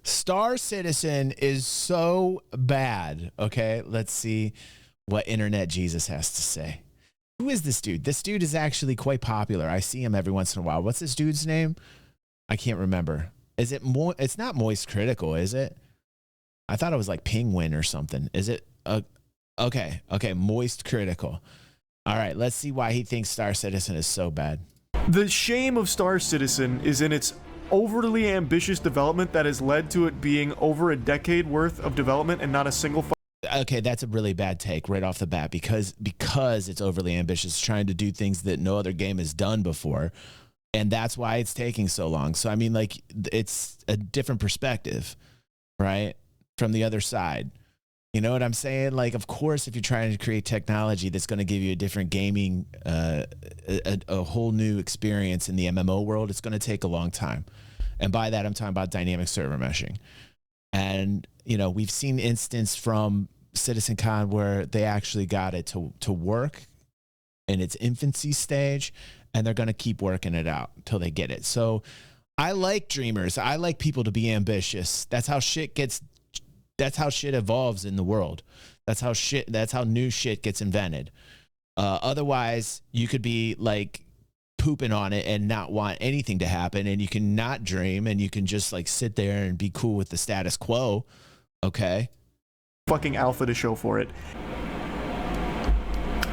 Star Citizen is so bad. Okay, let's see what Internet Jesus has to say. Who is this dude? This dude is actually quite popular. I see him every once in a while. What's this dude's name? I can't remember. Is it it's not MoistCritical, is it? I thought it was like Penguin or something. Is it? Okay, MoistCritical. All right, let's see why he thinks Star Citizen is so bad. The shame of Star Citizen is in its overly ambitious development that has led to it being over a decade worth of development and not a single. Okay, that's a really bad take right off the bat because it's overly ambitious, trying to do things that no other game has done before, and that's why it's taking so long. So I mean, like, it's a different perspective, right, from the other side. You know what I'm saying? Like, of course, if you're trying to create technology that's going to give you a different gaming, a whole new experience in the MMO world, it's going to take a long time. And by that, I'm talking about dynamic server meshing. And, you know, we've seen instance from CitizenCon where they actually got it to work in its infancy stage, and they're going to keep working it out until they get it. So I like dreamers. I like people to be ambitious. That's how shit evolves in the world. That's how new shit gets invented. Otherwise, you could be like pooping on it and not want anything to happen, and you can not dream, and you can just like sit there and be cool with the status quo. Okay. Fucking alpha to show for it.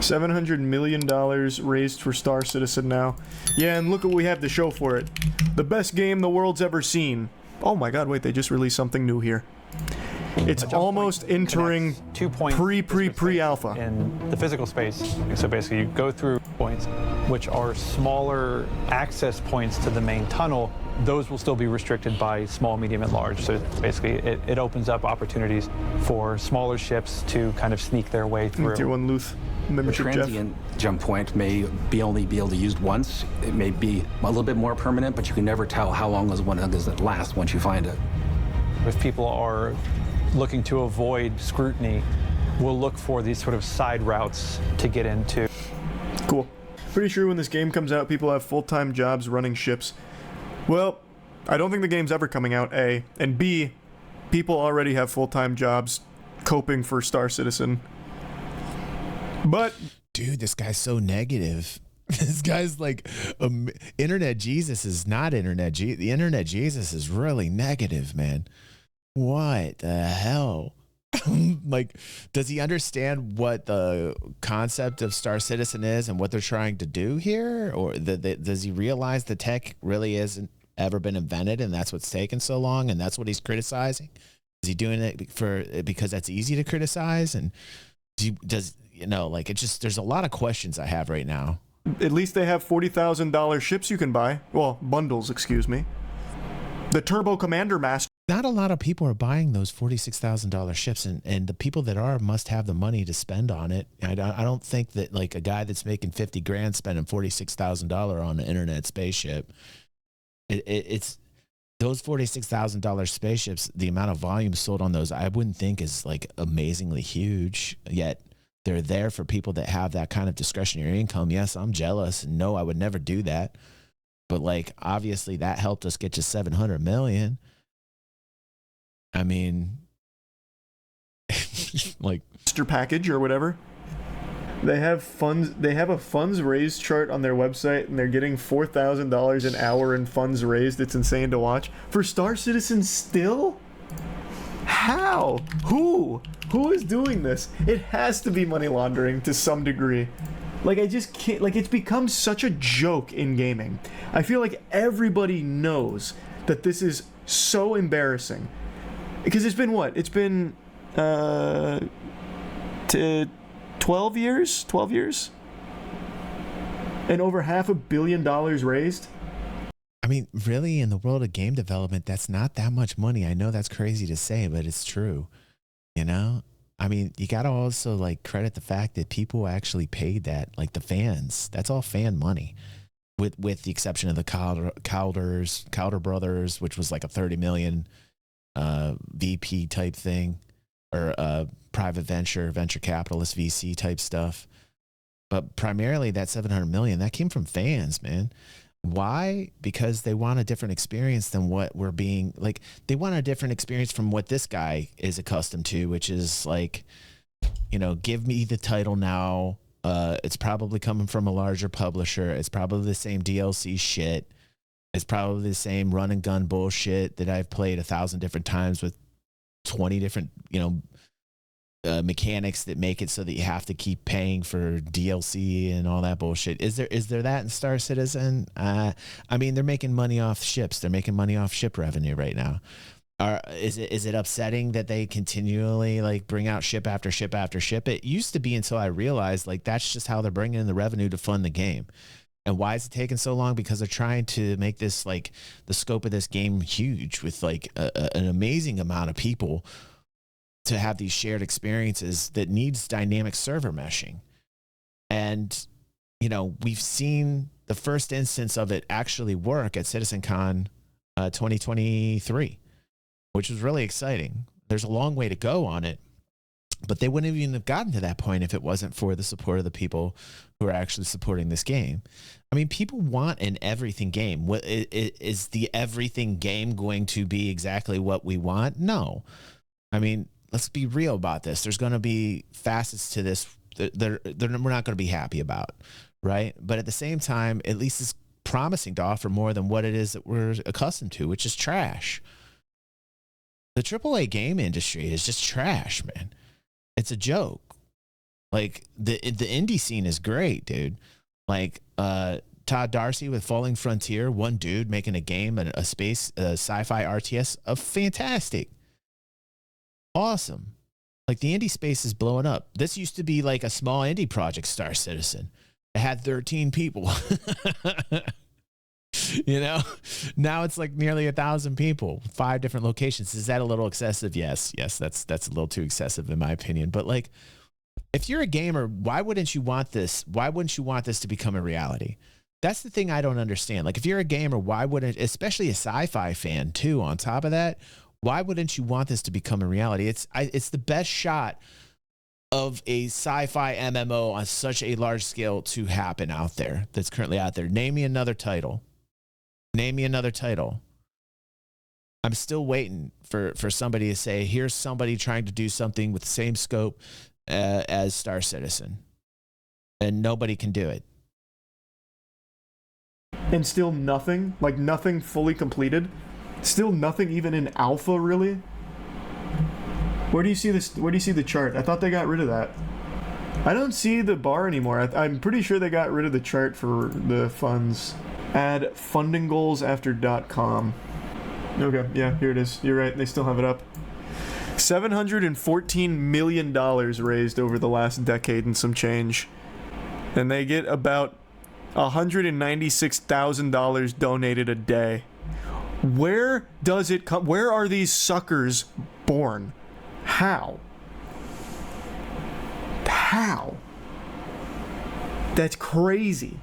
$700 million raised for Star Citizen now. Yeah, and look what we have to show for it. The best game the world's ever seen. Oh my god, wait, they just released something new here. It's almost entering pre-alpha. In the physical space. So basically you go through points which are smaller access points to the main tunnel. Those will still be restricted by small, medium, and large. So basically it opens up opportunities for smaller ships to kind of sneak their way through. Tier 1 Luth. The transient jump point may only be able to be used once. It may be a little bit more permanent, but you can never tell how long does it last once you find it. If people are looking to avoid scrutiny, we'll look for these sort of side routes to get into. Cool. Pretty sure when this game comes out, people have full-time jobs running ships. Well, I don't think the game's ever coming out, A. And B, people already have full-time jobs coping for Star Citizen. But... Dude, this guy's so negative. This guy's like, Internet Jesus is not Internet Jesus. The Internet Jesus is really negative, man. What the hell? Like, does he understand what the concept of Star Citizen is and what they're trying to do here? Or does he realize the tech really hasn't ever been invented and that's what's taken so long and that's what he's criticizing? Is he doing it because that's easy to criticize? And there's a lot of questions I have right now. At least they have $40,000 ships you can buy. Well, bundles, excuse me. The Turbo Commander Master. Not a lot of people are buying those $46,000 ships, and the people that are must have the money to spend on it. I don't think that like a guy that's making 50 grand spending $46,000 on an internet spaceship. It's those $46,000 spaceships. The amount of volume sold on those, I wouldn't think is like amazingly huge. Yet they're there for people that have that kind of discretionary income. Yes, I'm jealous, and no, I would never do that. But like, obviously, that helped us get to 700 million. I mean, like Master package or whatever. They have funds. They have a funds raised chart on their website, and they're getting $4,000 an hour in funds raised. It's insane to watch for Star Citizen. Still, how? Who is doing this? It has to be money laundering to some degree. Like, I just can't. Like, it's become such a joke in gaming. I feel like everybody knows that this is so embarrassing. Because it's been what? It's been 12 years? 12 years? And over $500 million raised? I mean, really, in the world of game development, that's not that much money. I know that's crazy to say, but it's true. You know? I mean, you got to also, like, credit the fact that people actually paid that. Like, the fans. That's all fan money. With the exception of the Calder brothers, which was like a 30 million VP type thing, or private venture capitalist VC type stuff. But primarily that 700 million, that came from fans, man. Why? Because they want a different experience than what we're being like. They want a different experience from what this guy is accustomed to, which is like, you know, give me the title now. It's probably coming from a larger publisher. It's probably the same DLC shit. It's probably the same run and gun bullshit that I've played 1,000 different times with 20 different, you know, mechanics that make it so that you have to keep paying for DLC and all that bullshit. Is there that in Star Citizen? I mean, they're making money off ships. They're making money off ship revenue right now. Is it upsetting that they continually like bring out ship after ship after ship? It used to be, until I realized like that's just how they're bringing in the revenue to fund the game. And why is it taking so long? Because they're trying to make this, like, the scope of this game huge with like an amazing amount of people to have these shared experiences that needs dynamic server meshing. And, you know, we've seen the first instance of it actually work at CitizenCon 2023, which was really exciting. There's a long way to go on it, but they wouldn't even have gotten to that point if it wasn't for the support of the people who are actually supporting this game. I mean, people want an everything game. What is the everything game going to be exactly what we want? No. I mean, let's be real about this. There's going to be facets to this that we're not going to be happy about, right? But at the same time, at least it's promising to offer more than what it is that we're accustomed to, which is trash. The AAA game industry is just trash, man. It's a joke. Like the indie scene is great, dude. Like Todd Darcy with Falling Frontier, one dude making a game and a space sci-fi RTS of fantastic. Awesome. Like the indie space is blowing up. This used to be like a small indie project, Star Citizen. It had 13 people. You know, now it's like nearly 1,000 people, 5 different locations. Is that a little excessive? Yes, that's a little too excessive in my opinion. But like, if you're a gamer, why wouldn't you want this? Why wouldn't you want this to become a reality? That's the thing I don't understand. Like, if you're a gamer, why wouldn't, especially a sci-fi fan too, on top of that, why wouldn't you want this to become a reality? It's the best shot of a sci-fi MMO on such a large scale to happen out there, that's currently out there. Name me another title. Name me another title. I'm still waiting for somebody to say, here's somebody trying to do something with the same scope as Star Citizen. And nobody can do it. And still nothing? Like nothing fully completed? Still nothing even in alpha, really? Where do you see this? Where do you see the chart? I thought they got rid of that. I don't see the bar anymore. I'm pretty sure they got rid of the chart for the funds. Add funding goals after .com. Okay, yeah, here it is. You're right, they still have it up. $714 million raised over the last decade and some change. And they get about $196,000 donated a day. Where does it come? Where are these suckers born? How? How? That's crazy.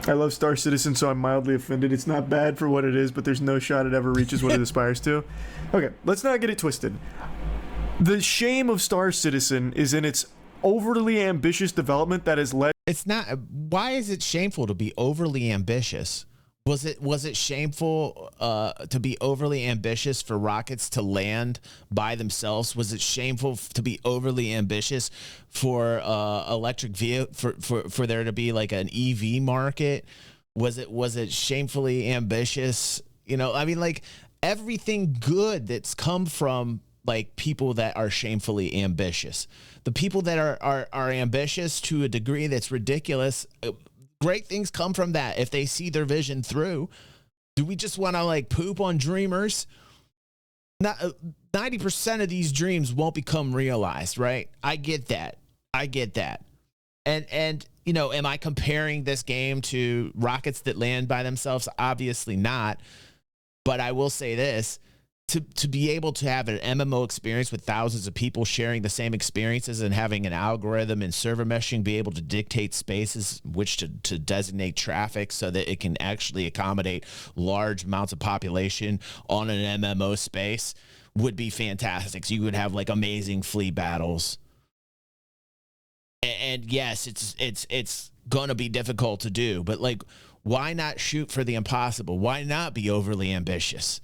I love Star Citizen, so I'm mildly offended. It's not bad for what it is, but there's no shot it ever reaches what it aspires to. Okay, let's not get it twisted. The shame of Star Citizen is in its overly ambitious development that has led... It's not... Why is it shameful to be overly ambitious? Was it shameful to be overly ambitious for rockets to land by themselves? Was it shameful to be overly ambitious for electric vehicle for there to be like an EV market? Was it shamefully ambitious? You know, I mean, like everything good that's come from like people that are shamefully ambitious, the people that are ambitious to a degree that's ridiculous. Great things come from that if they see their vision through. Do we just want to like poop on dreamers? 90% of these dreams won't become realized, right? I get that. And you know, am I comparing this game to rockets that land by themselves? Obviously not. But I will say this. To be able to have an MMO experience with thousands of people sharing the same experiences and having an algorithm and server meshing be able to dictate spaces which to designate traffic so that it can actually accommodate large amounts of population on an MMO space would be fantastic. So you would have like amazing fleet battles. And yes, it's going to be difficult to do, but like Why not shoot for the impossible? Why not be overly ambitious?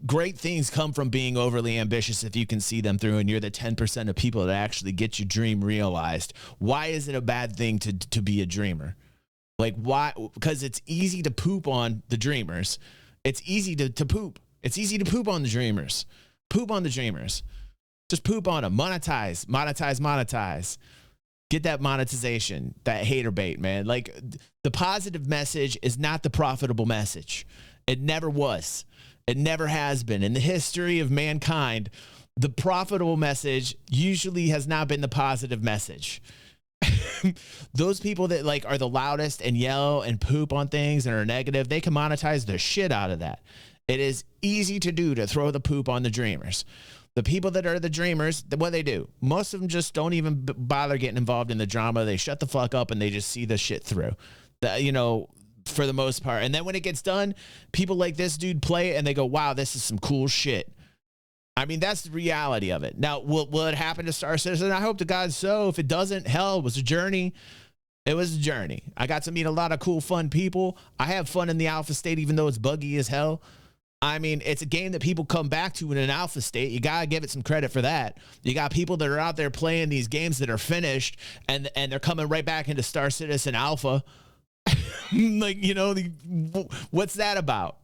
Great things come from being overly ambitious if you can see them through, and you're the 10% of people that actually get your dream realized. Why is it a bad thing to be a dreamer? Like, why? Because it's easy to poop on the dreamers. It's easy to poop. It's easy to poop on the dreamers. Poop on the dreamers. Just poop on them. Monetize. Get that monetization, that hater bait, man. Like, the positive message is not the profitable message. It never was. It never has been. In the history of mankind, the profitable message usually has not been the positive message. Those people that like are the loudest and yell and poop on things and are negative, they can monetize the shit out of that. It is easy to do, to throw the poop on the dreamers. The people that are the dreamers, what they do, most of them just don't even bother getting involved in the drama. They shut the fuck up and they just see the shit through. You know, for the most part. And then when it gets done, people like this dude play it and they go, wow, this is some cool shit. I mean, that's the reality of it. Now, will it happen to Star Citizen? I hope to God so. If it doesn't, hell, it was a journey. It was a journey. I got to meet a lot of cool, fun people. I have fun in the alpha state, even though it's buggy as hell. I mean, it's a game that people come back to in an alpha state. You got to give it some credit for that. You got people that are out there playing these games that are finished, and they're coming right back into Star Citizen alpha. Like, you know, what's that about?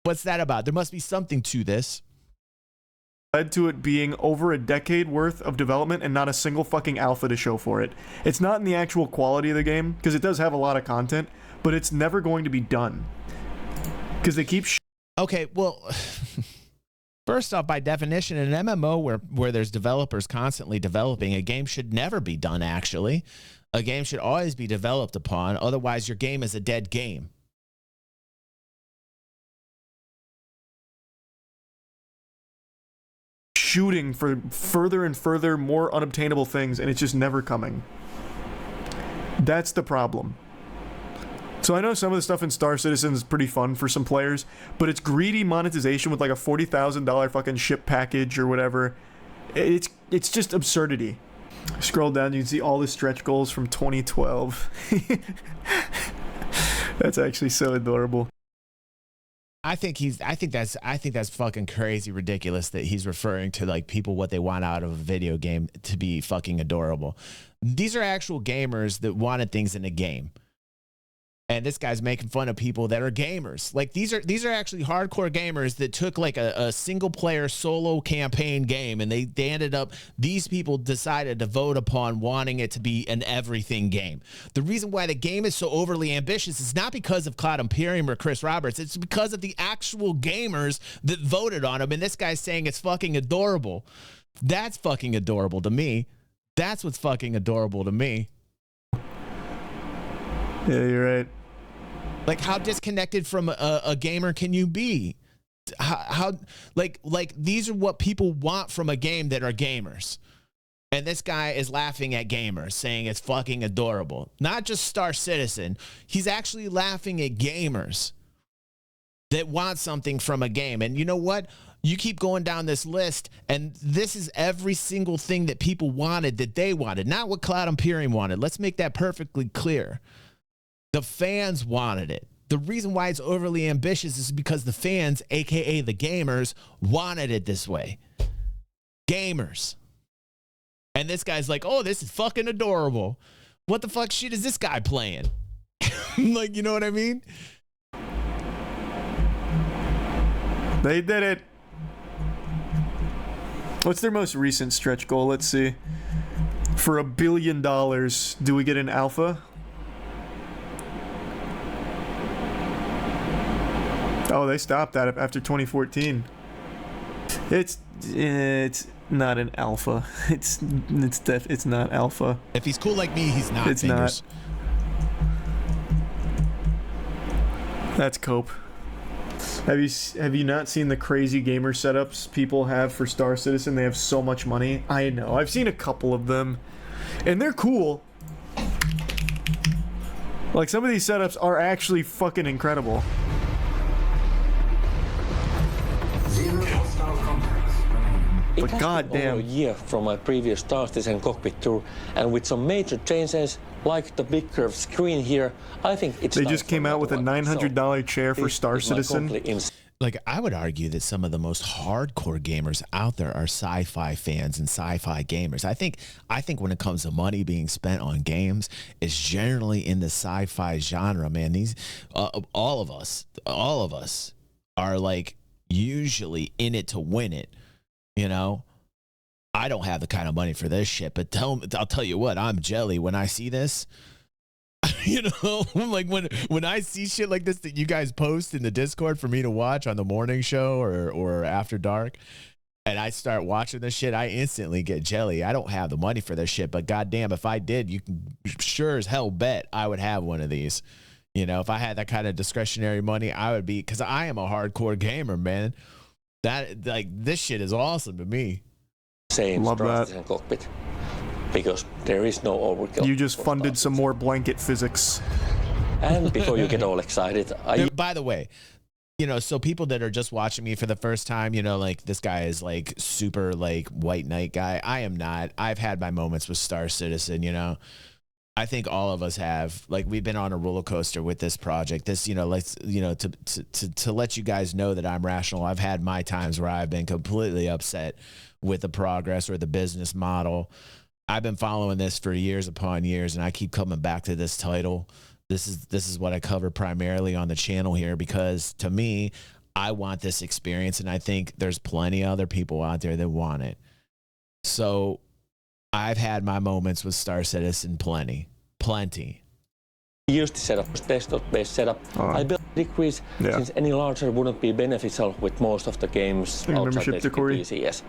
What's that about? There must be something to this. Led to it being over a decade worth of development and not a single fucking alpha to show for it. It's not in the actual quality of the game, because it does have a lot of content, but it's never going to be done. Because they keep... Okay, well, first off, by definition, in an MMO where there's developers constantly developing, a game should never be done, actually. A game should always be developed upon. Otherwise, your game is a dead game. Shooting for further and further more unobtainable things, and it's just never coming. That's the problem. So I know some of the stuff in Star Citizen is pretty fun for some players, but it's greedy monetization with like a $40,000 fucking ship package or whatever. It's just absurdity. Scroll down, you can see all the stretch goals from 2012. That's actually so adorable. I think that's fucking crazy ridiculous that he's referring to like people what they want out of a video game to be fucking adorable. These are actual gamers that wanted things in a game. And this guy's making fun of people that are gamers. Like these are actually hardcore gamers that took like a single player solo campaign game, and they ended up, these people decided to vote upon wanting it to be an everything game. The reason why the game is so overly ambitious is not because of Cloud Imperium or Chris Roberts. It's because of the actual gamers that voted on him. And this guy's saying it's fucking adorable. That's fucking adorable to me. That's what's fucking adorable to me. Yeah, you're right. Like, how disconnected from a gamer can you be? How like these are what people want from a game that are gamers. And this guy is laughing at gamers, saying it's fucking adorable. Not just Star Citizen. He's actually laughing at gamers that want something from a game. And you know what? You keep going down this list, and this is every single thing that people wanted, that they wanted. Not what Cloud Imperium wanted. Let's make that perfectly clear. The fans wanted it. The reason why it's overly ambitious is because the fans, aka the gamers, wanted it this way. Gamers. And this guy's like, oh, this is fucking adorable. What the fuck shit is this guy playing? Like, you know what I mean? They did it. What's their most recent stretch goal? Let's see. For $1 billion, do we get an alpha? Oh, they stopped that after 2014. It's not an alpha. It's not alpha. If he's cool like me, he's not. It's fingers. not. That's cope. Have you not seen the crazy gamer setups people have for Star Citizen? They have so much money. I know. I've seen a couple of them, and they're cool. Like, some of these setups are actually fucking incredible. But goddamn, a year from my previous Star Citizen cockpit tour, and with some major changes like the big curved screen here, I think it's. They just came out with a $900 chair for Star Citizen. Like, I would argue that some of the most hardcore gamers out there are sci-fi fans and sci-fi gamers. I think when it comes to money being spent on games, it's generally in the sci-fi genre, man. These all of us are like usually in it to win it, you know. I don't have the kind of money for this shit, but I'll tell you what, I'm jelly when I see this. You know, like when I see shit like this that you guys post in the Discord for me to watch on the morning show or after dark, and I start watching this shit, I instantly get jelly. I don't have the money for this shit, but goddamn, if I did, you can sure as hell bet I would have one of these. You know, if I had that kind of discretionary money, I would be, because I am a hardcore gamer, man. That, like, this shit is awesome to me. Same Love that. Cockpit. Because there is no overkill. You just funded some more blanket physics. And before you get all excited, by the way, you know, so people that are just watching me for the first time, you know, like this guy is like super like white knight guy. I am not. I've had my moments with Star Citizen, you know. I think all of us have. Like, we've been on a roller coaster with this project. This, you know, let's, you know, to let you guys know that I'm rational. I've had my times where I've been completely upset with the progress or the business model. I've been following this for years upon years, and I keep coming back to this title. This is what I cover primarily on the channel here, because to me, I want this experience, and I think there's plenty of other people out there that want it. So I've had my moments with Star Citizen plenty. Use the setup, desktop-based setup. I built decrease since any larger wouldn't be beneficial with most of the games outside the PCS.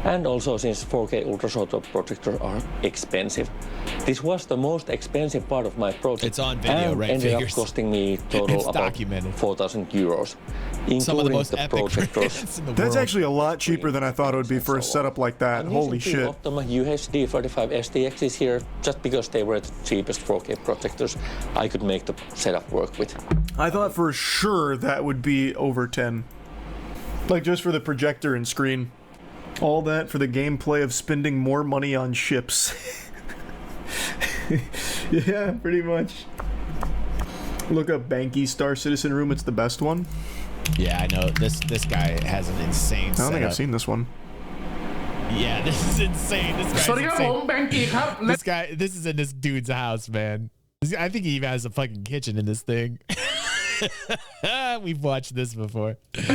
And also since 4K ultra-short projectors are expensive. This was the most expensive part of my project. It's on video, and right? ended up costing me total about 4,000 euros, including some of the most epic projectors. in the That's world. actually a lot cheaper than I thought it would be for a setup like that. Holy shit. Optima UHD 35 STXs here, just because they were the cheapest 4K projectors I could make the setup work with. I thought for sure that would be over 10. Like, just for the projector and screen. All that for the gameplay of spending more money on ships. Yeah, pretty much. Look up Banky Star Citizen room, it's the best one. Yeah, I know. This guy has an insane setup. I don't think I've seen this one. Yeah, this is insane. This guy, this is in this dude's house, man. I think he even has a fucking kitchen in this thing. We've watched this before. This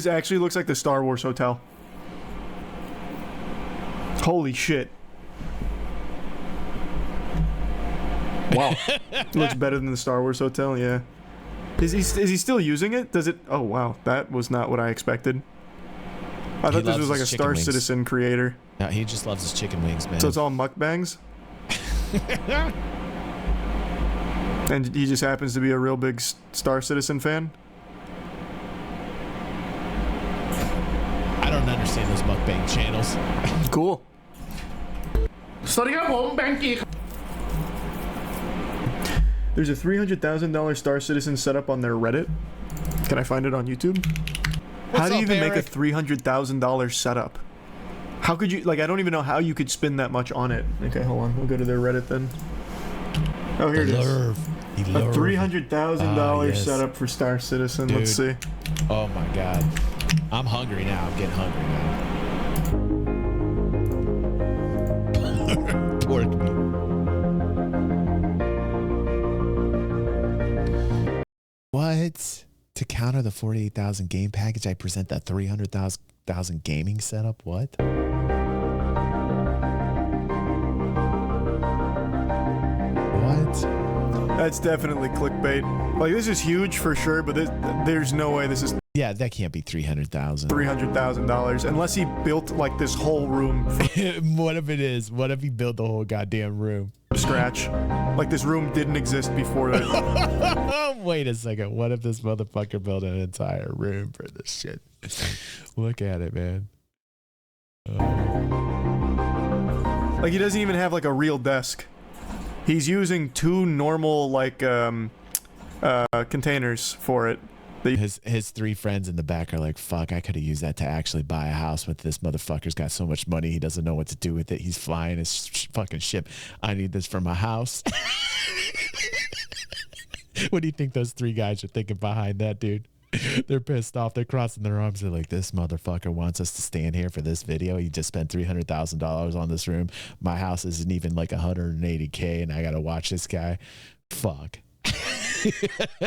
actually looks like the Star Wars hotel. Holy shit. Wow. It looks better than the Star Wars hotel, yeah. Is he still using it? Does it? Oh wow, that was not what I expected. I thought this was like a Star Citizen creator. No, he just loves his chicken wings, man. So it's all mukbangs? And he just happens to be a real big Star Citizen fan? I don't understand those mukbang channels. Cool. There's a $300,000 Star Citizen setup on their Reddit. Can I find it on YouTube? How do you even make a $300,000 setup? How could you, like, I don't even know how you could spend that much on it. Okay, hold on. We'll go to their Reddit then. Oh, here it is. A $300,000 setup for Star Citizen. Dude. Let's see. Oh my god. I'm hungry now. I'm getting hungry now. Pork me. What? To counter the 48,000 game package, I present that 300,000 gaming setup? What? What? That's definitely clickbait. Like, this is huge for sure, but there's no way this is Yeah, that can't be 300,000. $300,000 unless he built like this whole room from What if it is? What if he built the whole goddamn room? scratch. Like, this room didn't exist before that. Wait a second. What if this motherfucker built an entire room for this shit? Look at it, man. Like, he doesn't even have like a real desk. He's using two normal like containers for it. His three friends in the back are like, fuck, I could have used that to actually buy a house, but this motherfucker's got so much money, he doesn't know what to do with it. He's flying his fucking ship. I need this for my house. What do you think those three guys are thinking behind that, dude? They're pissed off. They're crossing their arms. They're like, this motherfucker wants us to stand here for this video. He just spent $300,000 on this room. My house isn't even like $180K, and I got to watch this guy. Fuck.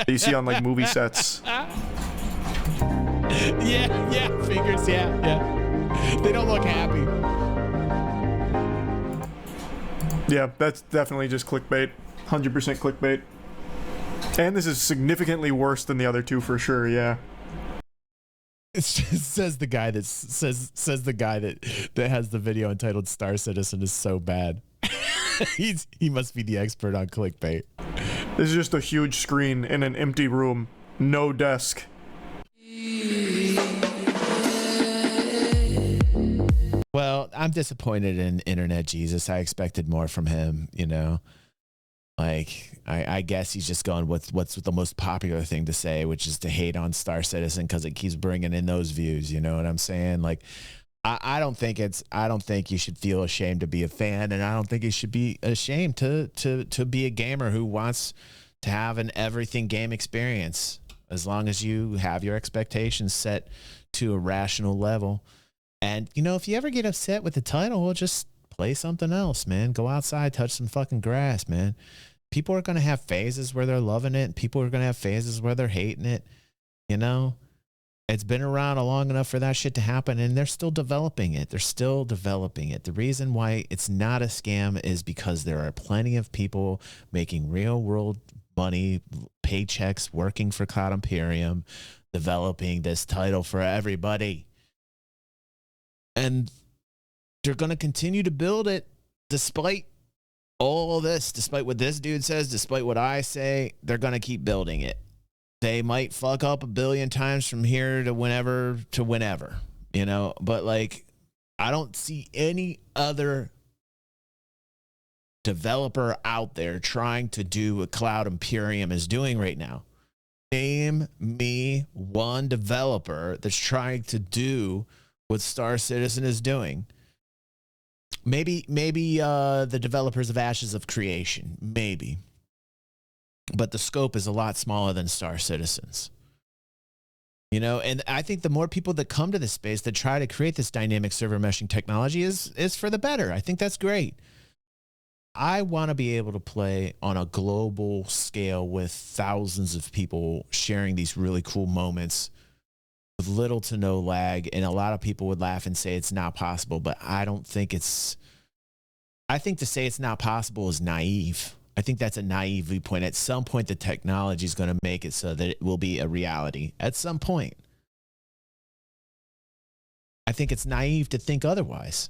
You see on like movie sets. Yeah, fingers, yeah. They don't look happy. Yeah, that's definitely just clickbait. 100% clickbait. And this is significantly worse than the other two for sure, yeah. It says the guy that says the guy that has the video entitled Star Citizen is so bad. He must be the expert on clickbait. This is just a huge screen in an empty room. No desk. Well, I'm disappointed in Internet Jesus. I expected more from him, you know. Like, I guess he's just going with what's the most popular thing to say, which is to hate on Star Citizen because it keeps bringing in those views. You know what I'm saying? Like, I don't think you should feel ashamed to be a fan, and I don't think you should be ashamed to be a gamer who wants to have an everything game experience, as long as you have your expectations set to a rational level. And, you know, if you ever get upset with the title, well, just play something else, man. Go outside, touch some fucking grass, man. People are going to have phases where they're loving it. People are going to have phases where they're hating it. You know, it's been around long enough for that shit to happen, and they're still developing it. They're still developing it. The reason why it's not a scam is because there are plenty of people making real world money, paychecks, working for Cloud Imperium, developing this title for everybody. And they're going to continue to build it despite all this, despite what this dude says, despite what I say. They're going to keep building it. They might fuck up a billion times from here to whenever, you know, but like, I don't see any other developer out there trying to do what Cloud Imperium is doing right now. Name me one developer that's trying to do what Star Citizen is doing. Maybe the developers of Ashes of Creation, maybe. But the scope is a lot smaller than Star Citizen's. You know, and I think the more people that come to this space that try to create this dynamic server meshing technology is for the better. I think that's great. I want to be able to play on a global scale with thousands of people sharing these really cool moments with little to no lag, and a lot of people would laugh and say it's not possible, but I don't think I think to say it's not possible is naive. I think that's a naive viewpoint. At some point, the technology is going to make it so that it will be a reality. At some point. I think it's naive to think otherwise.